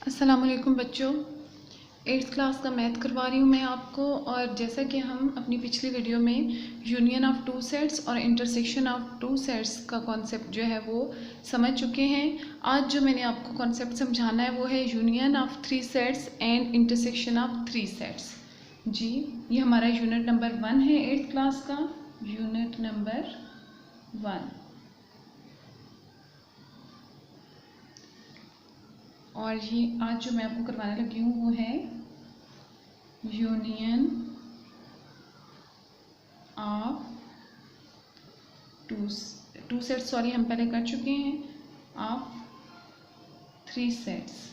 अस्सलाम वालेकुम बच्चों, 8th क्लास का मैथ करवा रही हूँ मैं आपको। और जैसा कि हम अपनी पिछली वीडियो में यूनियन ऑफ टू सेट्स और इंटरसेक्शन ऑफ टू सेट्स का कॉन्सेप्ट जो है वो समझ चुके हैं। आज जो मैंने आपको कॉन्सेप्ट समझाना है वो है union of three sets and intersection of three sets. जी, ये हमारा यूनिट नंबर 1 है 8th क्लास का, यूनिट नंबर 1। और ये आज जो मैं आपको करवाने लगी हूँ वो है union of two sets, sorry हम पहले कर चुके हैं, ऑफ थ्री सेट्स।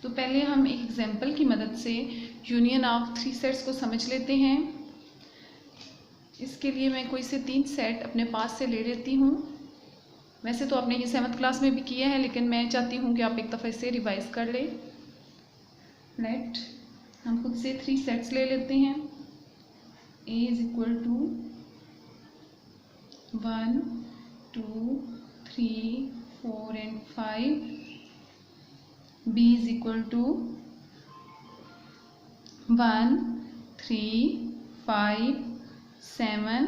तो पहले हम एक एग्जांपल की मदद से यूनियन ऑफ थ्री सेट्स को समझ लेते हैं। इसके लिए मैं कोई से 3 सेट अपने पास से ले लेती हूँ। वैसे तो आपने ये 7th क्लास में भी किया है, लेकिन मैं चाहती हूँ कि आप एक दफ़ा इसे रिवाइज कर लें। लेट हम खुद से 3 सेट्स ले लेते हैं। A is equal to 1 2 3 4 and 5। B is equal to 1 3 5 7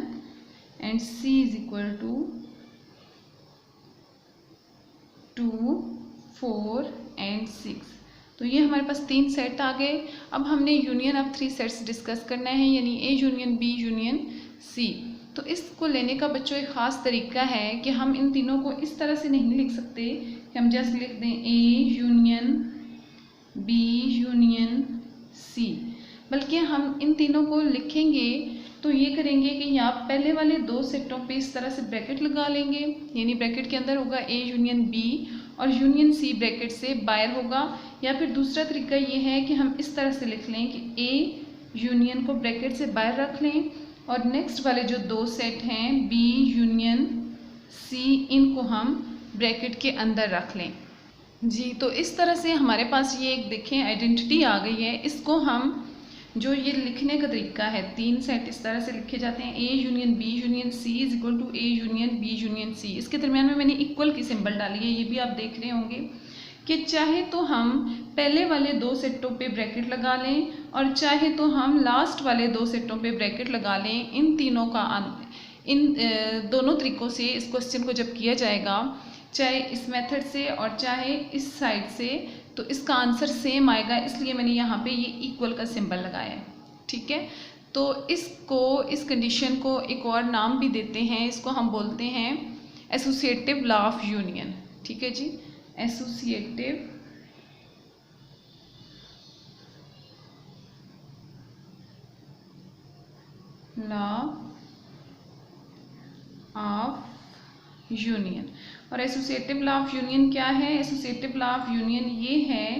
and C is equal to 2 4 and 6। तो ये हमारे पास 3 सेट आ गए। अब हमने union of three sets discuss करना है, यानी A union B union C। तो इसको लेने का बच्चों एक ख़ास तरीका है कि हम इन तीनों को इस तरह से नहीं लिख सकते कि हम जस्ट लिख दें A union B union C, बल्कि हम इन तीनों को लिखेंगे तो ये करेंगे कि यहाँ पहले वाले 2 सेटों पे इस तरह से ब्रैकेट लगा लेंगे, यानी ब्रैकेट के अंदर होगा A यूनियन B और यूनियन C ब्रैकेट से बाहर होगा। या फिर दूसरा तरीका ये है कि हम इस तरह से लिख लें कि A यूनियन को ब्रैकेट से बाहर रख लें और नेक्स्ट वाले जो 2 सेट हैं B यूनियन C, इनको हम ब्रैकेट के अंदर रख लें। जी, तो इस तरह से हमारे पास ये एक देखें आइडेंटिटी आ गई है। इसको हम जो ये लिखने का तरीका है, 3 सेट इस तरह से लिखे जाते हैं, A union B union C is equal to A union B union C। इसके दरमियान में मैंने इक्वल की सिंबल डाली है, ये भी आप देख रहे होंगे कि चाहे तो हम पहले वाले 2 सेटों पे ब्रैकेट लगा लें और चाहे तो हम लास्ट वाले 2 सेटों पे ब्रैकेट लगा लें। इन तीनों का इन दोनों तरीक़ों से इस क्वेश्चन को जब किया जाएगा, चाहे इस मेथड से और चाहे इस साइड से, तो इसका आंसर सेम आएगा। इसलिए मैंने यहाँ पे ये इक्वल का सिंबल लगाया है, ठीक है। तो इसको, इस कंडीशन को एक और नाम भी देते हैं, इसको हम बोलते हैं एसोसिएटिव लॉ ऑफ यूनियन, ठीक है जी, एसोसिएटिव लॉ ऑफ यूनियन। और एसोसिएटिव लॉ ऑफ यूनियन क्या है? एसोसिएटिव लॉ ऑफ यूनियन ये है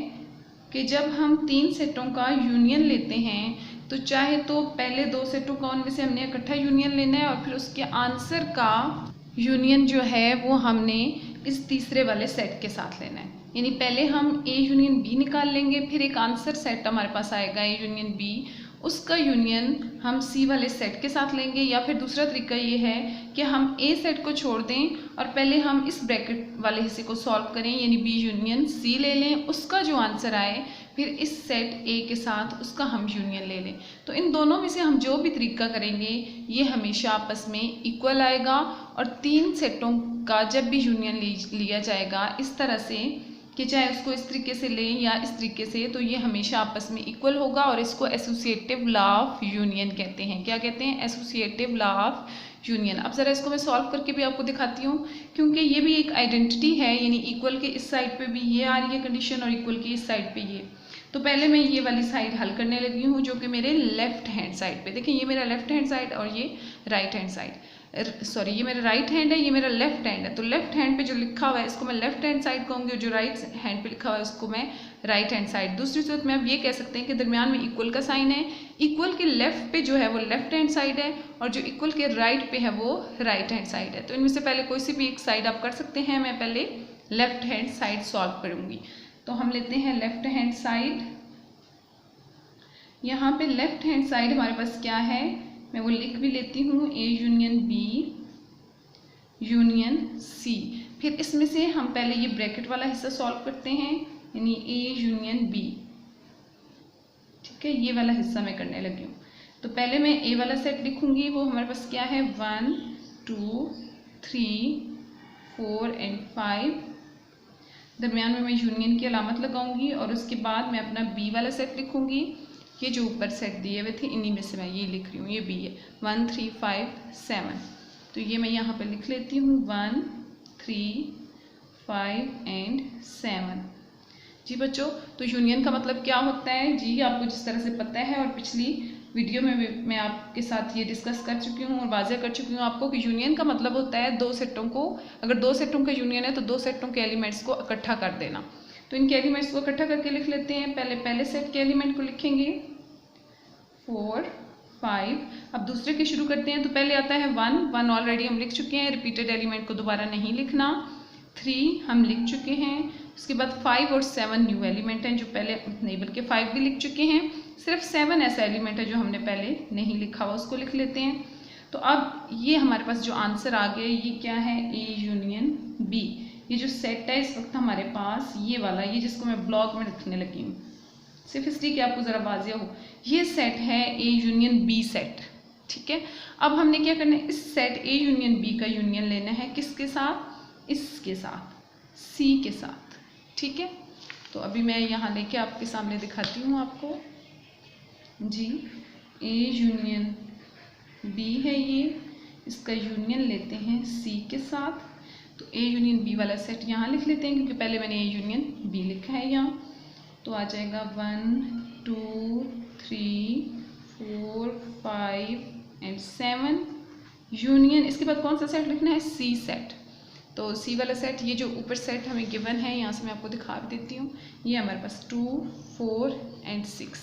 कि जब हम 3 सेटों का यूनियन लेते हैं तो चाहे तो पहले 2 सेटों का उनमें से हमने इकट्ठा यूनियन लेना है और फिर उसके आंसर का यूनियन जो है वो हमने इस तीसरे वाले सेट के साथ लेना है। यानी पहले हम A यूनियन B निकाल लेंगे, फिर एक आंसर सेट हमारे पास आएगा A यूनियन B, उसका यूनियन हम C वाले सेट के साथ लेंगे। या फिर दूसरा तरीका ये है कि हम A सेट को छोड़ दें और पहले हम इस ब्रैकेट वाले हिस्से को सॉल्व करें, यानी B यूनियन C ले लें, उसका जो आंसर आए फिर इस सेट A के साथ उसका हम यूनियन ले लें। तो इन दोनों में से हम जो भी तरीका करेंगे ये हमेशा आपस में इक्वल आएगा। और 3 सेटों का जब भी यूनियन लिया जाएगा इस तरह से कि चाहे उसको इस तरीके से लें या इस तरीके से, तो ये हमेशा आपस में इक्वल होगा और इसको एसोसिएटिव लॉ ऑफ यूनियन कहते हैं। क्या कहते हैं? Associative law of union. अब ज़रा इसको मैं सॉल्व करके भी आपको दिखाती हूँ, क्योंकि ये भी एक आइडेंटिटी है, यानी इक्वल के इस साइड पे भी ये आ रही है कंडीशन और इक्वल की इस साइड पे ये। तो पहले मैं ये वाली साइड हल करने लगी हूँ जो कि मेरे लेफ्ट हैंड साइड पे, देखिए ये मेरा लेफ्ट हैंड साइड और ये राइट हैंड साइड, सॉरी ये मेरा राइट हैंड है, ये मेरा लेफ्ट हैंड है। तो लेफ्ट हैंड पे जो लिखा हुआ है इसको मैं लेफ्ट हैंड साइड कहूँगी और जो राइट हैंड पे लिखा हुआ है उसको मैं राइट हैंड साइड। दूसरी सूरत में आप ये कह सकते हैं कि दरमियान में इक्वल का साइन है, इक्वल के लेफ्ट पे जो है वो लेफ्ट हैंड साइड है और जो इक्वल के राइट पे है वो राइट हैंड साइड है। तो इनमें से पहले कोई सी भी एक साइड आप कर सकते हैं। मैं पहले लेफ्ट हैंड साइड सॉल्व करूँगी। तो हम लेते हैं लेफ्ट हैंड साइड। यहाँ पे लेफ्ट हैंड साइड हमारे पास क्या है, मैं वो लिख भी लेती हूँ, A union B union C। फिर इसमें से हम पहले ये ब्रैकेट वाला हिस्सा सॉल्व करते हैं, यानी ए यूनियन बी। ठीक है, ये वाला हिस्सा मैं करने लगी हूँ। तो पहले मैं ए वाला सेट लिखूंगी, वो हमारे पास क्या है 1 2 3 4 एंड 5। दरमियान में मैं यूनियन की अलामत लगाऊंगी और उसके बाद मैं अपना बी वाला सेट लिखूंगी। ये जो ऊपर सेट दिए हुए थे इन्हीं में से मैं ये लिख रही हूँ, ये बी है 1 3 5 7। तो ये मैं यहाँ पे लिख लेती हूँ 1 3 5 एंड 7। जी बच्चों, तो यूनियन का मतलब क्या होता है जी, आपको जिस तरह से पता है और पिछली वीडियो में मैं आपके साथ ये डिस्कस कर चुकी हूँ और वाज़ेह कर चुकी हूँ आपको कि यूनियन का मतलब होता है दो सेटों को, अगर दो सेटों का यूनियन है तो दो सेटों के एलिमेंट्स को इकट्ठा कर देना। तो इनके एलिमेंट्स को इकट्ठा करके लिख लेते हैं। पहले सेट के एलिमेंट को लिखेंगे 4 5। अब दूसरे के शुरू करते हैं। तो पहले आता है 1 ऑलरेडी हम लिख चुके हैं, रिपीटेड एलिमेंट को दोबारा नहीं लिखना। 3 हम लिख चुके हैं। उसके बाद 5 और 7 न्यू एलिमेंट हैं जो पहले नहीं, बल्कि 5 भी लिख चुके हैं, सिर्फ 7 ऐसा एलिमेंट है जो हमने पहले नहीं लिखा हुआ, उसको लिख लेते हैं। तो अब ये हमारे पास जो आंसर आ गया ये क्या है, ए यूनियन बी। ये जो सेट है इस वक्त हमारे पास ये वाला, ये जिसको मैं ब्लॉक में लिखने लगी हूँ सिर्फ इसलिए कि आपको ज़रा वाज़ेह हो, ये सेट है ए यूनियन बी सेट। ठीक है, अब हमने क्या करना है, इस सेट ए यूनियन बी का यूनियन लेना है किसके साथ, इसके साथ, सी के साथ। ठीक है, तो अभी मैं यहाँ लेके आपके सामने दिखाती हूँ आपको जी। ए यूनियन बी है ये, इसका यूनियन लेते हैं सी के साथ। तो ए यूनियन बी वाला सेट यहाँ लिख लेते हैं क्योंकि पहले मैंने ए यूनियन बी लिखा है यहाँ। तो आ जाएगा 1 2 3 4 5 एंड 7 यूनियन। इसके बाद कौन सा सेट लिखना है, सी सेट। तो सी वाला सेट, ये जो ऊपर सेट हमें गिवन है यहाँ से मैं आपको दिखा भी देती हूँ, ये हमारे पास 2 4 एंड 6।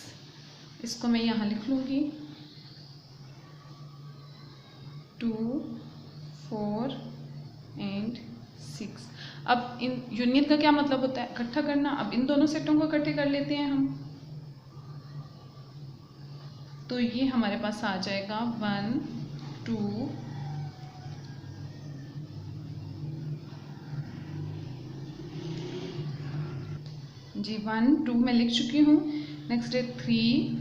इसको मैं यहाँ लिख लूँगी 2 4 एंड 6। अब इन यूनियन का क्या मतलब होता है, इकट्ठा करना। अब इन दोनों सेटों को इकट्ठे कर लेते हैं हम। तो ये हमारे पास आ जाएगा 1 2 जी 1 2 मैं लिख चुकी हूँ। नेक्स्ट है 3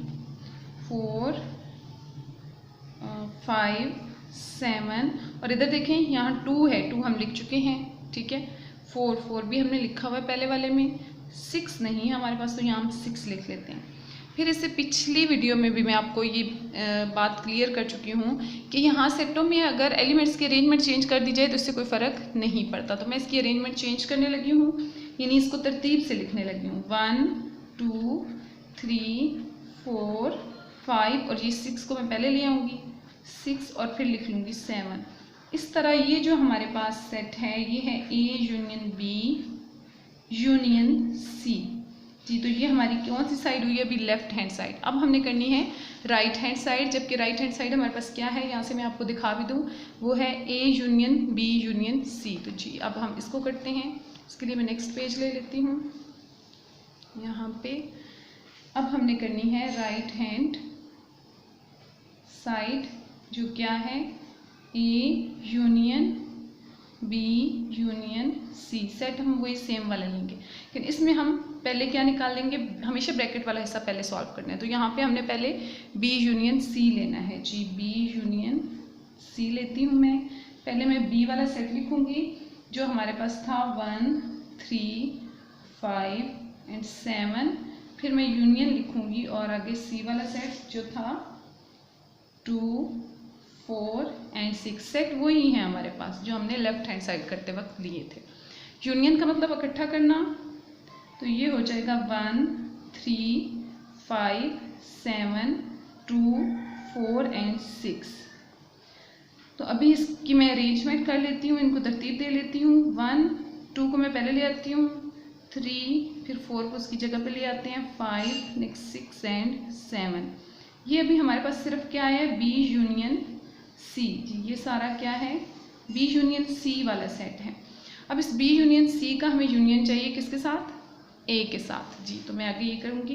4 5 7 और इधर देखें यहाँ 2 है, 2 हम लिख चुके हैं। ठीक है, 4 भी हमने लिखा हुआ है पहले वाले में, 6 नहीं है हमारे पास, तो यहाँ हम 6 लिख लेते हैं। फिर इससे पिछली वीडियो में भी मैं आपको ये बात क्लियर कर चुकी हूँ कि यहाँ सेटों में अगर एलिमेंट्स की अरेंजमेंट चेंज कर दी जाए तो इससे कोई फ़र्क नहीं पड़ता। तो मैं इसकी अरेंजमेंट चेंज करने लगी हूँ, यानी इसको तरतीब से लिखने लगी हूँ 1 2 3 4 5 और ये 6 को मैं पहले ले आऊँगी 6 और फिर लिख लूँगी 7। इस तरह ये जो हमारे पास सेट है ये है A union B union C जी। तो ये हमारी कौन सी साइड हुई है, अभी लेफ्ट हैंड साइड। अब हमने करनी है राइट हैंड साइड, जबकि राइट हैंड साइड हमारे पास क्या है, यहाँ से मैं आपको दिखा भी दूँ, वो है A union B union C. तो जी अब हम इसको करते हैं। इसके लिए मैं नेक्स्ट पेज ले लेती हूँ यहाँ पे। अब हमने करनी है राइट हैंड साइड, जो क्या है A union B union C. Set हम वही सेम वाला लेंगे, लेकिन इसमें हम पहले क्या निकाल लेंगे, हमेशा ब्रैकेट वाला हिस्सा पहले सॉल्व करना है। तो यहाँ पे हमने पहले बी यूनियन सी लेना है जी। बी यूनियन सी लेती हूँ मैं। पहले मैं बी वाला सेट लिखूँगी जो हमारे पास था 1 3 5 एंड 7। फिर मैं यूनियन लिखूँगी और आगे सी वाला सेट जो था 2 4 एंड 6। सेट वही है हमारे पास जो हमने लेफ्ट हैंड साइड करते वक्त लिए थे। यूनियन का मतलब इकट्ठा करना, तो ये हो जाएगा 1 3 5 7 2 4 एंड 6। तो अभी इसकी मैं अरेंजमेंट कर लेती हूँ, इनको तरतीब दे लेती हूँ। 1 2 को मैं पहले ले आती हूँ, 3 फिर 4 को उसकी जगह पे ले आते हैं, 5 नेक्स्ट 6 एंड 7। ये अभी हमारे पास सिर्फ क्या है, बी यूनियन सी जी। ये सारा क्या है, बी यूनियन सी वाला सेट है। अब इस बी यूनियन सी का हमें यूनियन चाहिए किसके साथ, ए के साथ जी। तो मैं आगे ये करूँगी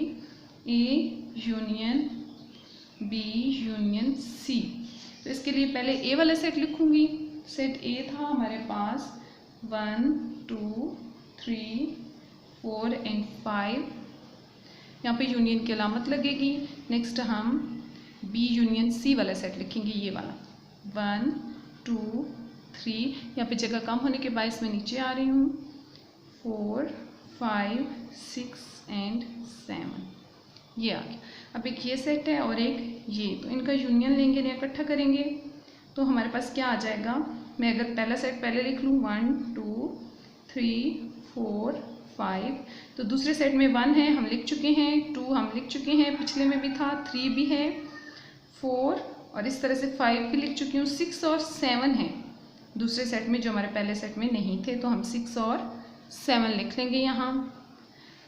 A union B union C. तो इसके लिए पहले ए वाला सेट लिखूँगी। सेट ए था हमारे पास 1 2 3 4 एंड 5, यहाँ पे यूनियन की अलामत लगेगी। नेक्स्ट हम बी यूनियन सी वाला सेट लिखेंगे, ये वाला 1 2 3, यहाँ पे जगह कम होने के बायस मैं नीचे आ रही हूँ, 4 5 6 एंड 7, ये आ गया। अब एक ये सेट है और एक ये, तो इनका यूनियन लेंगे या इकट्ठा करेंगे तो हमारे पास क्या आ जाएगा। मैं अगर पहला सेट पहले लिख लूँ 1 2 3 4 5, तो दूसरे सेट में 1 है, हम लिख चुके हैं, 2 हम लिख चुके हैं, पिछले में भी था, 3 भी है, 4 और इस तरह से 5 भी लिख चुकी हूँ, 6 और 7 है दूसरे सेट में जो हमारे पहले सेट में नहीं थे, तो हम 6 और 7 लिख लेंगे यहाँ।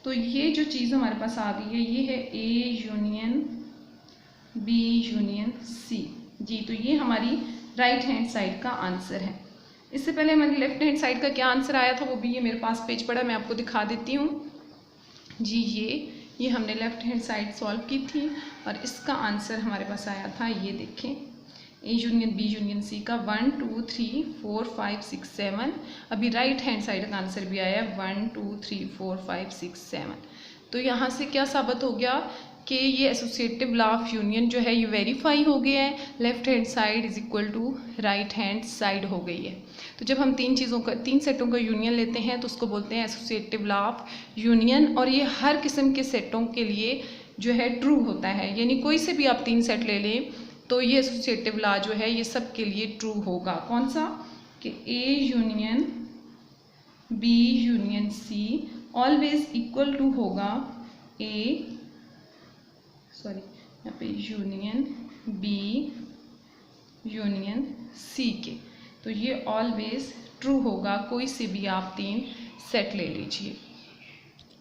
तो ये जो चीज़ हमारे पास आ गई है ये है A union B union C जी। तो ये हमारी राइट हैंड साइड का आंसर है। इससे पहले हमारी लेफ्ट हैंड साइड का क्या आंसर आया था वो भी ये मेरे पास पेज पड़ा, मैं आपको दिखा देती हूँ जी। ये हमने लेफ्ट हैंड साइड सॉल्व की थी और इसका आंसर हमारे पास आया था, ये देखें, A union B union C का 1 2 3 4 5 6 7। अभी राइट हैंड साइड का आंसर भी आया 1 2 3 4 5 6 7। तो यहाँ से क्या साबित हो गया कि ये एसोसिएटिव लॉ ऑफ यूनियन जो है ये वेरीफाई हो गया है, left hand side is equal to right hand side हो गई है। तो जब हम तीन सेटों का यूनियन लेते हैं तो उसको बोलते हैं एसोसिएटिव लॉ ऑफ यूनियन, और ये हर किस्म के सेटों के लिए जो है ट्रू होता है। यानी कोई से भी आप 3 सेट ले लें तो ये एसोसिएटिव लॉ जो है ये सब के लिए ट्रू होगा। कौन सा, कि A union B union C always equal to होगा यहाँ पे यूनियन बी यूनियन सी के। तो ये ऑलवेज ट्रू होगा, कोई से भी आप 3 सेट ले लीजिए।